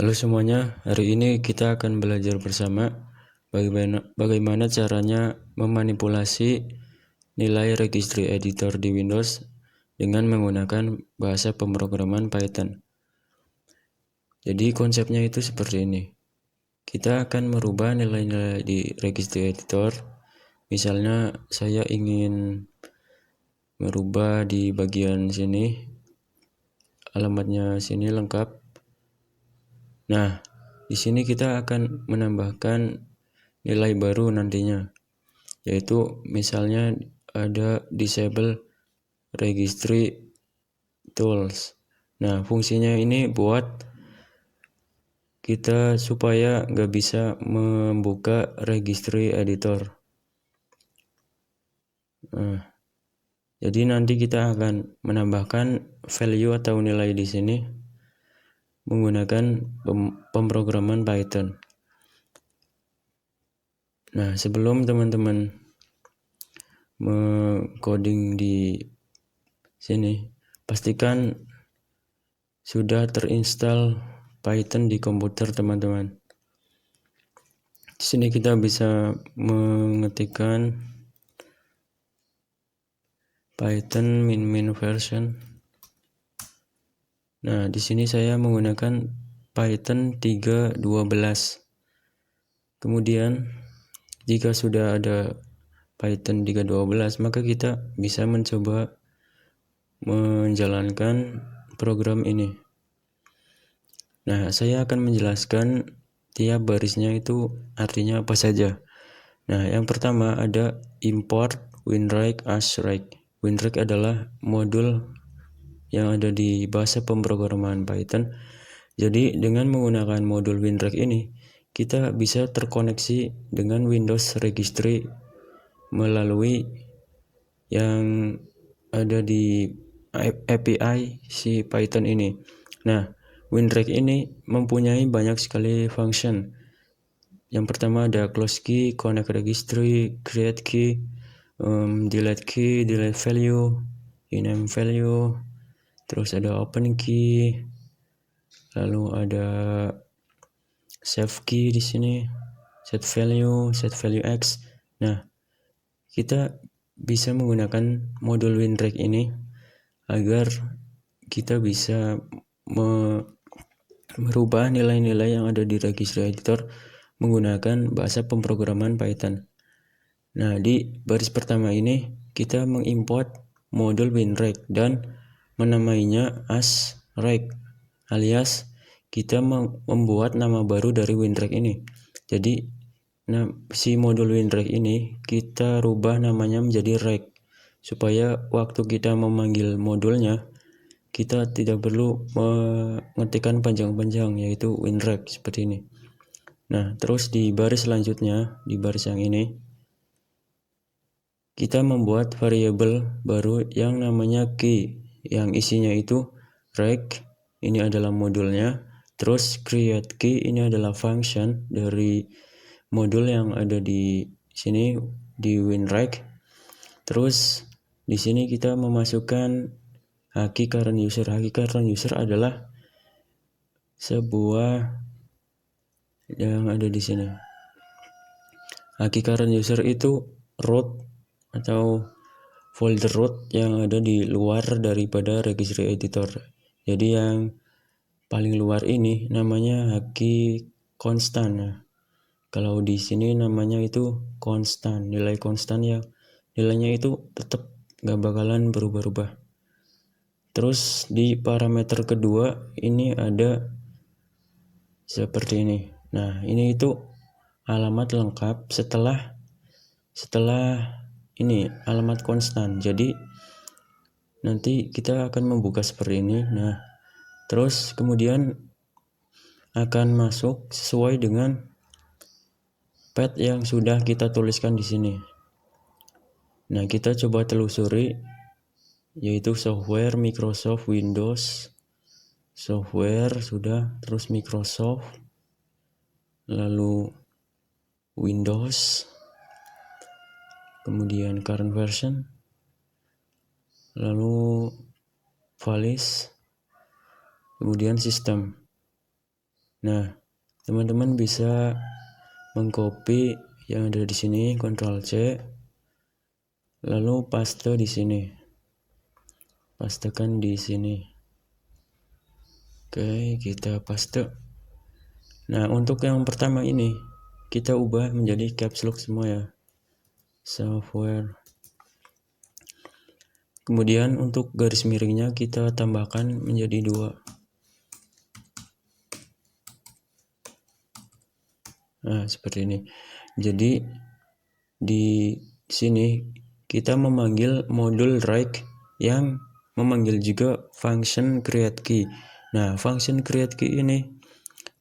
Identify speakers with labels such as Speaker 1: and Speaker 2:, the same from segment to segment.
Speaker 1: Halo semuanya, hari ini kita akan belajar bersama bagaimana caranya memanipulasi nilai registry editor di Windows dengan menggunakan bahasa pemrograman Python. Jadi konsepnya itu seperti ini. Kita akan merubah nilai-nilai di registry editor. Misalnya saya ingin merubah di bagian sini, alamatnya sini lengkap. Nah, di sini kita akan menambahkan nilai baru nantinya, yaitu misalnya ada disable registry tools. Nah, fungsinya ini buat kita supaya nggak bisa membuka registry editor. Nah, jadi nanti kita akan menambahkan value atau nilai di sini menggunakan pemrograman Python. Nah, sebelum teman-teman mengcoding di sini, pastikan sudah terinstall Python di komputer teman-teman. Di sini kita bisa mengetikkan Python min version. Nah, di sini saya menggunakan Python 3.12. Kemudian jika sudah ada Python 3.12, maka kita bisa mencoba menjalankan program ini. Nah, saya akan menjelaskan tiap barisnya itu artinya apa saja. Nah, yang pertama ada import WinRig as Reg. WinRig adalah modul yang ada di bahasa pemrograman Python. Jadi, dengan menggunakan modul WinRig ini, kita bisa terkoneksi dengan Windows Registry melalui yang ada di API si Python ini. Nah, WinRig ini mempunyai banyak sekali function. Yang pertama ada close key, connect registry, create key, delete key, delete value, rename value, terus ada open key, lalu ada save key di sini, set value X. Nah, kita bisa menggunakan modul WinRig ini agar kita bisa merubah nilai-nilai yang ada di registry editor menggunakan bahasa pemrograman Python. Nah, di baris pertama ini kita mengimport modul WinRig dan menamainya as reg, alias kita membuat nama baru dari WinRig ini. Jadi si modul WinRig ini kita rubah namanya menjadi reg supaya waktu kita memanggil modulnya kita tidak perlu mengetikkan panjang-panjang, yaitu WinRig seperti ini. Nah, terus di baris selanjutnya, di baris yang ini kita membuat variabel baru yang namanya key, yang isinya itu reg, ini adalah modulnya, terus create key, ini adalah function dari modul yang ada di sini di WinRig. Terus di sini kita memasukkan key current user. Key current user adalah sebuah yang ada di sini. Key current user itu root atau folder root yang ada di luar daripada registry editor. Jadi yang paling luar ini namanya key constant. Nah, kalau di sini namanya itu konstan, nilai konstan yang nilainya itu tetap nggak bakalan berubah-ubah. Terus di parameter kedua ini ada seperti ini. Nah, ini itu alamat lengkap setelah ini alamat konstan. Jadi nanti kita akan membuka seperti ini. Nah, terus kemudian akan masuk sesuai dengan path yang sudah kita tuliskan di sini. Nah, kita coba telusuri, yaitu software Microsoft Windows, software sudah, terus Microsoft, lalu Windows, kemudian current version, lalu files, kemudian sistem. Nah, teman-teman bisa mengcopy yang ada di sini, Ctrl C, lalu paste di sini. Pastekan di sini. Oke, kita paste. Nah, untuk yang pertama ini kita ubah menjadi caps lock semua ya. Software. Kemudian untuk garis miringnya kita tambahkan menjadi 2. Nah, seperti ini. Jadi di sini kita memanggil modul rake yang memanggil juga function create key. Nah, function create key ini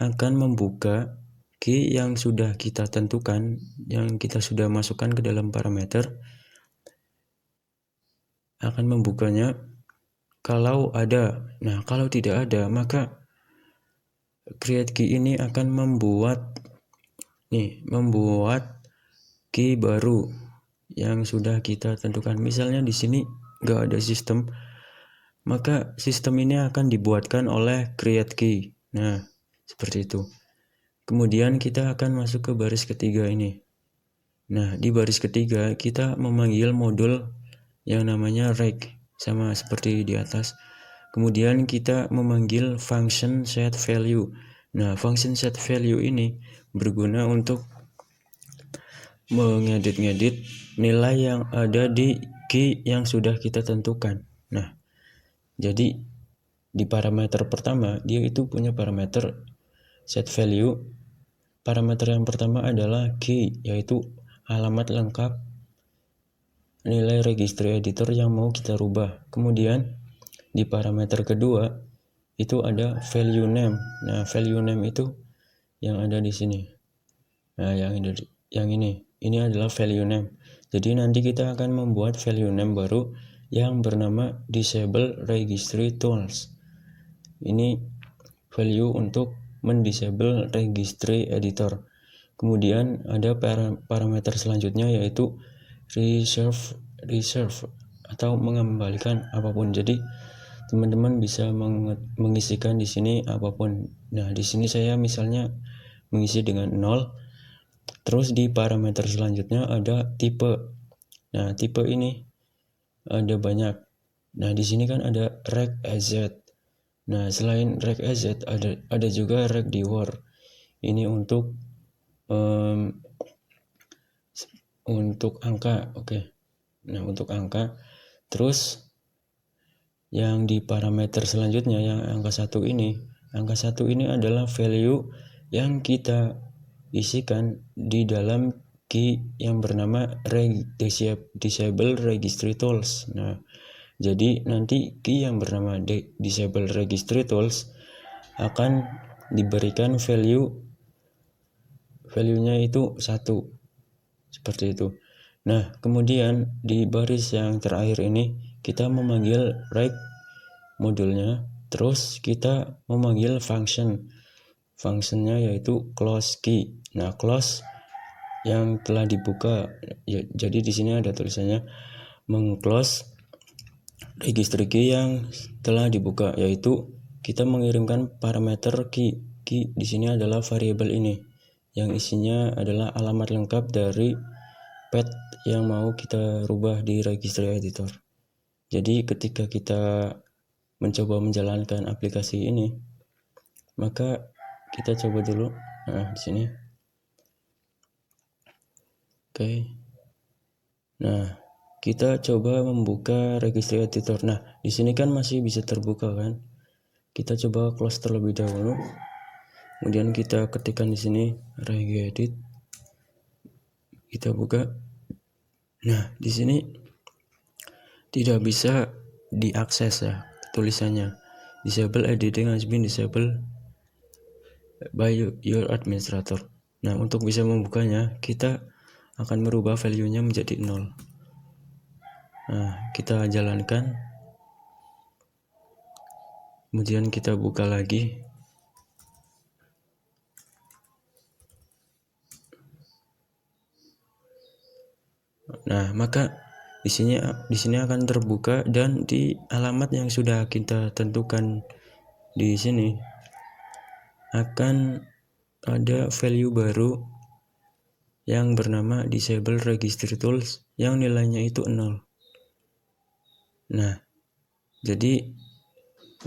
Speaker 1: akan membuka key yang sudah kita tentukan, yang kita sudah masukkan ke dalam parameter, akan membukanya kalau ada. Nah, kalau tidak ada, maka create key ini akan membuat key baru yang sudah kita tentukan. Misalnya di sini nggak ada sistem, maka sistem ini akan dibuatkan oleh create key. Nah, seperti itu. Kemudian kita akan masuk ke baris ketiga ini. Nah, di baris ketiga kita memanggil modul yang namanya rake, sama seperti di atas. Kemudian kita memanggil function set value. Nah, function set value ini berguna untuk mengedit-ngedit nilai yang ada di key yang sudah kita tentukan. Nah, jadi di parameter pertama dia itu punya parameter set value. Parameter yang pertama adalah key, yaitu alamat lengkap nilai registry editor yang mau kita rubah. Kemudian di parameter kedua itu ada value name. Nah, value name itu yang ada di sini. Nah, yang ini adalah value name. Jadi nanti kita akan membuat value name baru yang bernama disable registry tools. Ini value untuk mendisable registry editor. Kemudian ada parameter selanjutnya yaitu reserve atau mengembalikan apapun. Jadi teman-teman bisa mengisikan di sini apapun. Nah, di sini saya misalnya mengisi dengan 0. Terus di parameter selanjutnya ada tipe. Nah, tipe ini ada banyak. Nah, di sini kan ada rec AZ. Nah, selain rec AZ ada juga rec dwor. Ini untuk angka, oke. Nah, untuk angka. Terus yang di parameter selanjutnya yang angka 1 ini adalah value yang kita isikan di dalam key yang bernama disable registry tools. Nah, jadi nanti key yang bernama disable registry tools akan diberikan value-nya itu 1. Seperti itu. Nah, kemudian di baris yang terakhir ini kita memanggil rake modulnya, terus kita memanggil functionnya yaitu close key. Nah, close yang telah dibuka ya, jadi di sini ada tulisannya mengclose registry key yang telah dibuka, yaitu kita mengirimkan parameter key di sini adalah variabel ini yang isinya adalah alamat lengkap dari path yang mau kita rubah di registry editor. Jadi ketika kita mencoba menjalankan aplikasi ini, maka kita coba dulu. Nah, di sini. Oke. Nah, kita coba membuka registry editor. Nah, di sini kan masih bisa terbuka kan? Kita coba close terlebih dahulu. Kemudian kita ketikkan di sini regedit. Kita buka. Nah, di sini tidak bisa diakses ya tulisannya. Disable editing has been disabled by your administrator. Nah, untuk bisa membukanya, kita akan merubah value-nya menjadi 0. Nah, kita jalankan. Kemudian kita buka lagi. Nah, maka di sini akan terbuka dan di alamat yang sudah kita tentukan di sini akan ada value baru yang bernama disable registry tools yang nilainya itu 0. Nah, jadi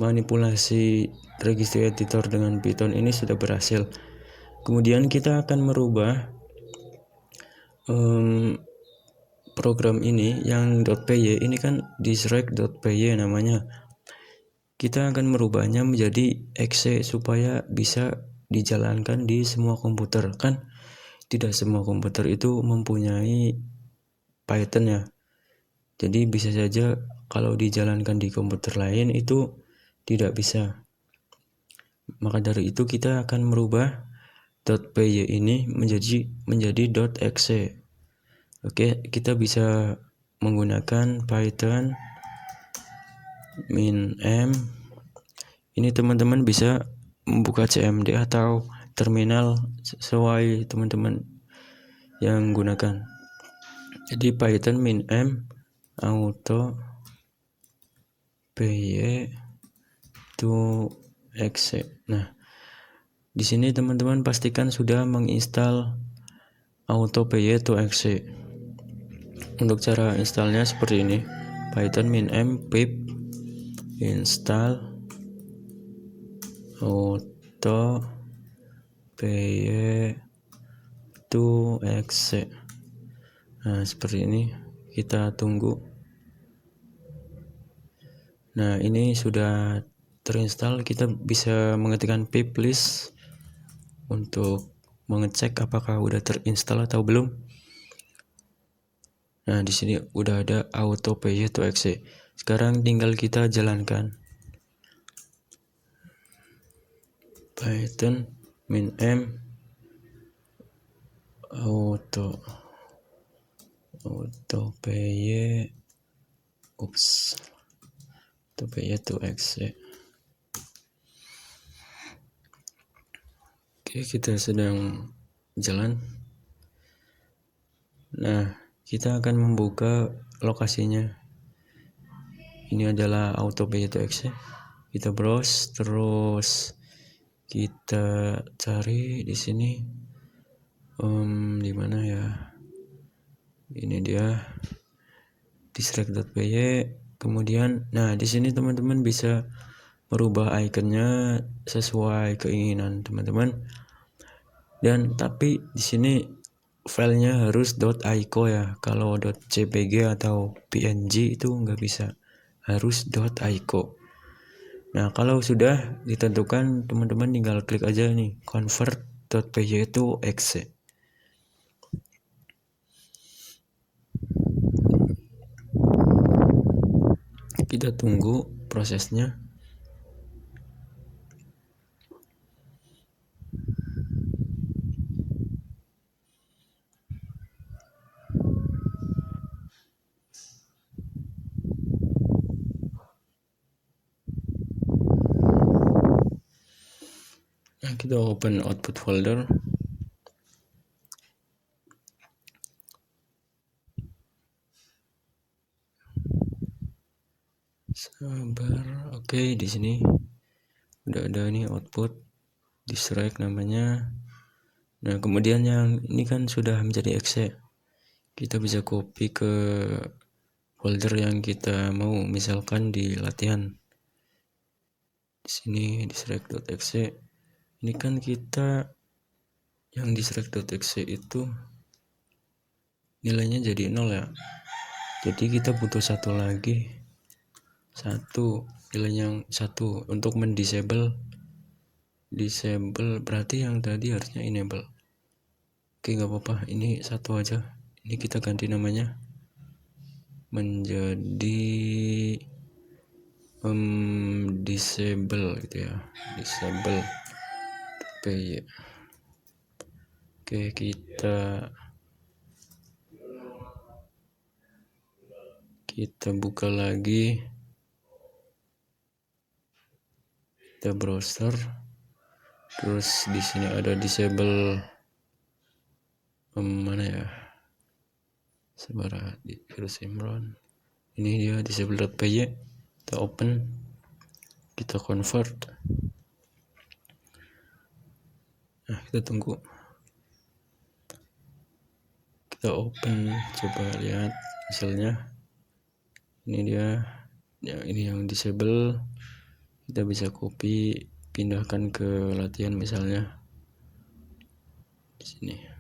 Speaker 1: manipulasi registry editor dengan Python ini sudah berhasil. Kemudian kita akan merubah program ini yang .py ini kan disrect.py namanya. Kita akan merubahnya menjadi exe supaya bisa dijalankan di semua komputer. Kan tidak semua komputer itu mempunyai Python ya. Jadi bisa saja kalau dijalankan di komputer lain itu tidak bisa. Maka dari itu kita akan merubah .py ini menjadi .exe. Oke, kita bisa menggunakan Python -m. Ini teman-teman bisa membuka CMD atau terminal sesuai teman-teman yang gunakan. Jadi Python -m auto py to exe. Nah, di sini teman-teman pastikan sudah menginstal auto py to exe. Untuk cara installnya seperti ini. Python -m pip install auto py to exe. Nah, seperti ini. Kita tunggu. Nah, ini sudah terinstall. Kita bisa mengetikkan pip list untuk mengecek apakah udah terinstall atau belum. Nah, di sini udah ada auto py to exe. Sekarang tinggal kita jalankan. Python -m auto py to exe. Oke, kita sedang jalan. Nah, kita akan membuka lokasinya. Ini adalah auto py to exe. Kita browse, terus kita cari di sini. Di mana ya? Ini dia disrect.py. Kemudian, nah di sini teman-teman bisa merubah ikonnya sesuai keinginan teman-teman. Dan tapi di sini filenya harus .ico ya. Kalau .jpg atau png itu nggak bisa. Harus .ico. Nah, kalau sudah ditentukan, teman-teman tinggal klik aja nih convert.py to exe. Kita tunggu prosesnya. Nah, kita open output folder. Sabar. Oke, di sini udah ada nih output disrect namanya. Nah, kemudian yang ini kan sudah menjadi exe. Kita bisa copy ke folder yang kita mau, misalkan di latihan. Di sini disrect.exe. Ini kan kita yang disrect.exe itu nilainya jadi 0 ya. Jadi kita butuh satu lagi. Nilai yang 1 untuk mendisable. Disable berarti yang tadi harusnya enable. Oke, nggak apa-apa, ini satu aja. Ini kita ganti namanya menjadi disable gitu ya, disable py. Oke, kita buka lagi, kita browser, terus di sini ada disable mana ya, sebarang di virus Imron. Ini dia disable.py. Kita open, kita convert. Nah, kita tunggu, kita open, coba lihat hasilnya. Ini dia, ya, ini yang disable. Kita bisa copy, pindahkan ke latihan misalnya di sini.